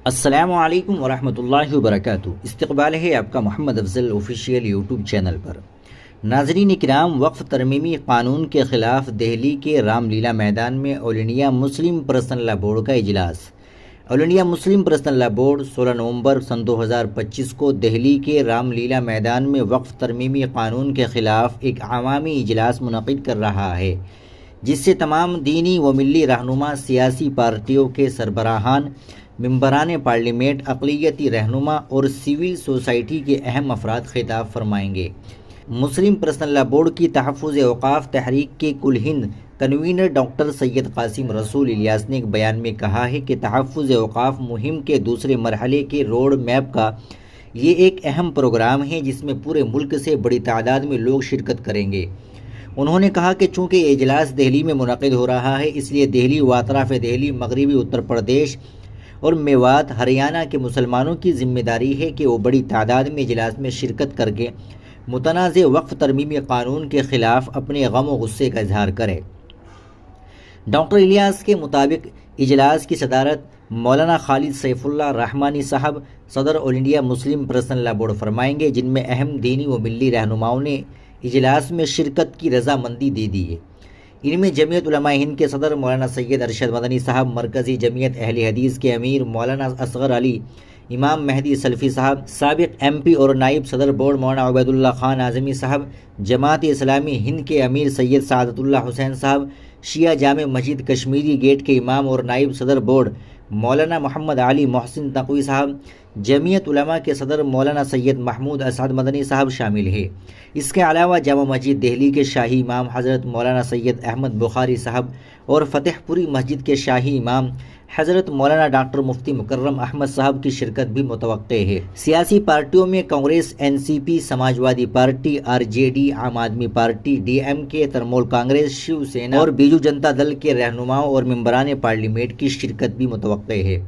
السلام علیکم ورحمۃ اللہ وبرکاتہ۔ استقبال ہے آپ کا محمد افضل آفیشیل یوٹیوب چینل پر۔ ناظرین کرام، وقف ترمیمی قانون کے خلاف دہلی کے رام لیلا میدان میں آل انڈیا مسلم پرسنل لا بورڈ کا اجلاس۔ آل انڈیا مسلم پرسنل لا بورڈ 16 نومبر سن 2025 کو دہلی کے رام لیلا میدان میں وقف ترمیمی قانون کے خلاف ایک عوامی اجلاس منعقد کر رہا ہے، جس سے تمام دینی و ملی رہنما، سیاسی پارٹیوں کے سربراہان، ممبران پارلیمنٹ، اقلیتی رہنما اور سول سوسائٹی کے اہم افراد خطاب فرمائیں گے۔ مسلم پرسنل لا بورڈ کی تحفظ اوقاف تحریک کے کل ہند کنوینر ڈاکٹر سید قاسم رسول الیاس نے ایک بیان میں کہا ہے کہ تحفظ اوقاف مہم کے دوسرے مرحلے کے روڈ میپ کا یہ ایک اہم پروگرام ہے، جس میں پورے ملک سے بڑی تعداد میں لوگ شرکت کریں گے۔ انہوں نے کہا کہ چونکہ یہ اجلاس دہلی میں منعقد ہو رہا ہے، اس لیے دہلی و اطراف دہلی، مغربی اتر پردیش اور میوات، ہریانہ کے مسلمانوں کی ذمہ داری ہے کہ وہ بڑی تعداد میں اجلاس میں شرکت کر کے متنازع وقف ترمیمی قانون کے خلاف اپنے غم و غصے کا اظہار کرے۔ ڈاکٹر الیاس کے مطابق اجلاس کی صدارت مولانا خالد سیف اللہ رحمانی صاحب، صدر آل انڈیا مسلم پرسنل لا بورڈ فرمائیں گے، جن میں اہم دینی و ملی رہنماؤں نے اجلاس میں شرکت کی رضامندی دے دی ہے۔ ان میں جمعیت علماء ہند کے صدر مولانا سید ارشد مدنی صاحب، مرکزی جمعیت اہل حدیث کے امیر مولانا اصغر علی، امام مہدی سلفی صاحب، سابق ایم پی اور نائب صدر بورڈ مولانا عبید اللہ خان اعظمی صاحب، جماعت اسلامی ہند کے امیر سید سعادت اللہ حسین صاحب، شیعہ جامع مسجد کشمیری گیٹ کے امام اور نائب صدر بورڈ مولانا محمد علی محسن تقوی صاحب، جمعیت علماء کے صدر مولانا سید محمود اسعد مدنی صاحب شامل ہے۔ اس کے علاوہ جامع مسجد دہلی کے شاہی امام حضرت مولانا سید احمد بخاری صاحب اور فتح پوری مسجد کے شاہی امام حضرت مولانا ڈاکٹر مفتی مکرم احمد صاحب کی شرکت بھی متوقع ہے۔ سیاسی پارٹیوں میں Congress, NCP, Samajwadi party, RJD, Aam Aadmi party, D M کے، ترنمول کانگریس، شیو سینا اور بیجو جنتا دل کے رہنماؤں اور ممبران پارلیمنٹ کی شرکت بھی متوقع ہے۔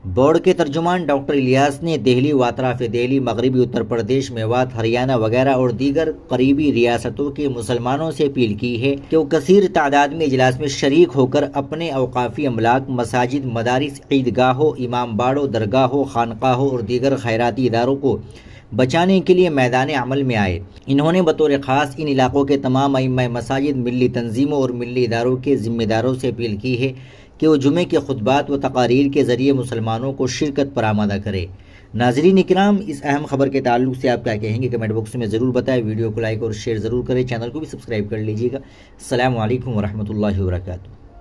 بورڈ کے ترجمان ڈاکٹر الیاس نے دہلی و اطراف دہلی، مغربی اتر پردیش، میوات، ہریانہ وغیرہ اور دیگر قریبی ریاستوں کے مسلمانوں سے اپیل کی ہے کہ وہ کثیر تعداد میں اجلاس میں شریک ہو کر اپنے اوقافی املاک، مساجد، مدارس، عیدگاہوں، امام باڑوں، درگاہوں، خانقاہوں اور دیگر خیراتی اداروں کو بچانے کے لیے میدان عمل میں آئے۔ انہوں نے بطور خاص ان علاقوں کے تمام ائمہ مساجد، ملی تنظیموں اور ملی اداروں کے ذمہ داروں سے اپیل کی ہے کہ وہ جمعے کے خطبات و تقاریر کے ذریعے مسلمانوں کو شرکت پر آمادہ کرے۔ ناظرین کرام، اس اہم خبر کے تعلق سے آپ کیا کہیں گے کمنٹ باکس میں ضرور بتائیں۔ ویڈیو کو لائک اور شیئر ضرور کریں، چینل کو بھی سبسکرائب کر لیجیے گا۔ السلام علیکم ورحمۃ اللہ وبرکاتہ۔